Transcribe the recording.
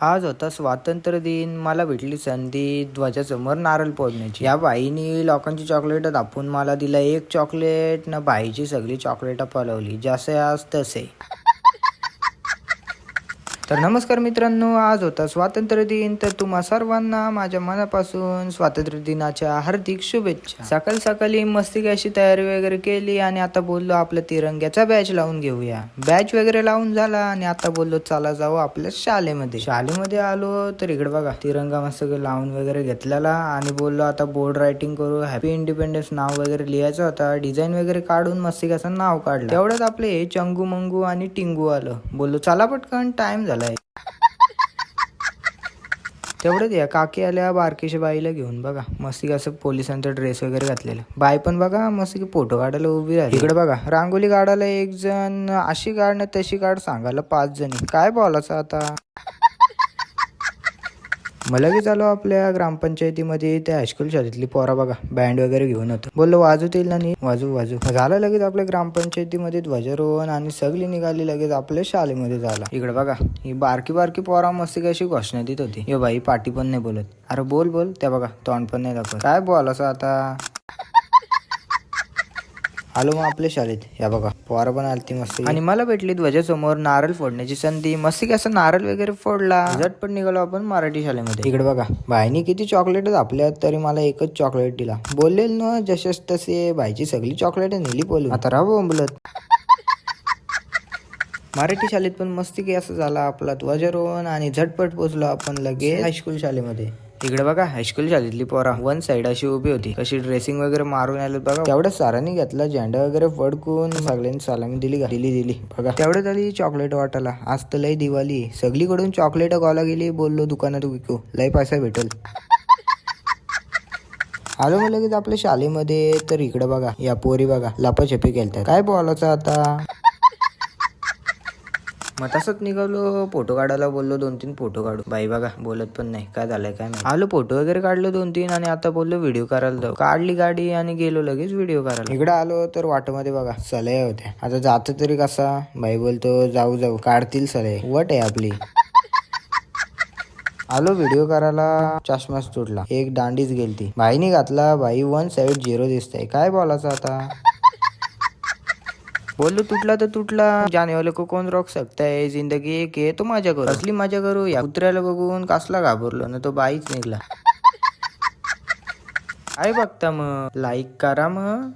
आज होता स्वातंत्र्य दिन. मला भेटली संधी ध्वजासमोर नारळ फोडण्याची. या बाईनी लोकांची चॉकलेट दाखवून मला दिला एक चॉकलेट ना. बाईची सगळी चॉकलेट पळवली. जसे आज तसे. तर नमस्कार मित्रांनो, आज होता स्वातंत्र्य दिन. तर तुम्हा सर्वांना माझ्या मनापासून स्वातंत्र्य दिनाच्या हार्दिक शुभेच्छा. सकाळी सकाळी मस्ती अशी तयारी वगैरे केली आणि आता बोललो आपल्या तिरंग्याचा बॅच लावून घेऊया. बॅच वगैरे लावून झाला आणि आता बोललो चला जाऊ आपल्या शाळेमध्ये आलो तर इकडे बघा तिरंगा मस्त लावून वगैरे घेतलेला आणि बोललो आता बोर्ड रायटिंग करू. हॅपी इंडिपेंडन्स नाव वगैरे लिहायचं होता. डिझाईन वगैरे काढून मस्ती असं नाव काढलं. तेवढ्यात आपले हे चंगू मंगू आणि टिंगू आलं. बोललो चला पटकन टाइम झालाय. तेवढंच या काकी आल्या बारकीच्या बाईला घेऊन. बघा मस्ती असं पोलिसांचा ड्रेस वगैरे घातलेलं. बाई पण बघा मस्त फोटो काढायला उभी राहिली. इकडे बघा रांगोली काढायला एक जण, अशी काढ ना तशी काढ सांगायला 5 जणी. काय बोलायचं आता. मला की चालू आपल्या ग्रामपंचायतीमध्ये त्या हायस्कूल शाळेतली पोरा बघा बँड वगैरे घेऊन होतं. बोललो वाजवतील ना नी. वाजू झालं. लगेच आपल्या ग्रामपंचायतीमध्ये ध्वजारोहण आणि सगळी निघाली लगेच आपल्या शाळेमध्ये झाला. इकडे बघा ही बारकी पोरा मस्त कशी घोषणा देत होती. हे बाई पाठी पण नाही बोलत. अरे बोल त्या बघा तोंड पण नाही दाखवत. काय बोलायचं आता. आलो मग आपल्या शाळेत. या बघा पोरा पण आलती मस्त आणि मला भेटली ध्वजासमोर नारळ फोडण्याची संधी. मस्त की असं नारळ वगैरे फोडला. झटपट निघालो आपण मराठी शाळेमध्ये. इकडे बघा बाईनी किती चॉकलेट आपल्या तरी मला एकच चॉकलेट दिला. बोललेल ना जसेच तसे बाईची सगळी चॉकलेट नेली बोलून. आता राहा बोंबलत. मराठी शाळेत पण मस्ती की असं झाला आपला ध्वजारोहण आणि झटपट पोचलो आपण लगेच हायस्कूल शाळेमध्ये. इकडे बघा हायस्कूल शाळेतली पोरा वन साइड अशी उभी होती. कशी ड्रेसिंग वगैरे मारून आले बघा. तेवढ्या सारांनी घेतला झेंडा वगैरे फडकून सगळ्यांनी सलामी दिली बघा. तेवढ्यात आली चॉकलेट वाटायला. आज तर लय दिवाळी. सगळीकडून चॉकलेट गोळा गेली. बोललो दुकानात विकू लय पैसा भेटल. आलो मग लगेच आपल्या शाळेमध्ये. तर इकडे बघा या पोरी बघा लपाछपी खेळतात. काय बोलायचं आता. मग तसंच निघालो फोटो काढायला. बोललो 2-3 फोटो काढू. बाई बघा बोलत पण नाही. काय झालंय काय नाही. आलो फोटो वगैरे काढलो 2-3 आणि आता बोललो व्हिडिओ करायला जाऊ. काढली गाडी आणि गेलो लगेच व्हिडिओ करायला. इकडे आलो तर वाटमध्ये बघा सलया होत्या. आता जातो तरी कसा. बाई बोलतो जाऊ काढतील सलय. वट आहे आपली. आलो व्हिडिओ करायला. चष्माच तुटला. एक दांडीच गेलती. बाईनी घातला. बाई वन साइड 0 दिसतंय. काय बोलायचं आता. बोललो तुटला तर तुटला. जाने वाले को कोण रोक सकता है. जिंदगी एक आहे तो मजा करू. असली मजा करू. या कुत्र्याला बघून कसला घाबरलो ना. तो बाईच निघला. काय बघता मग लाईक करा मग.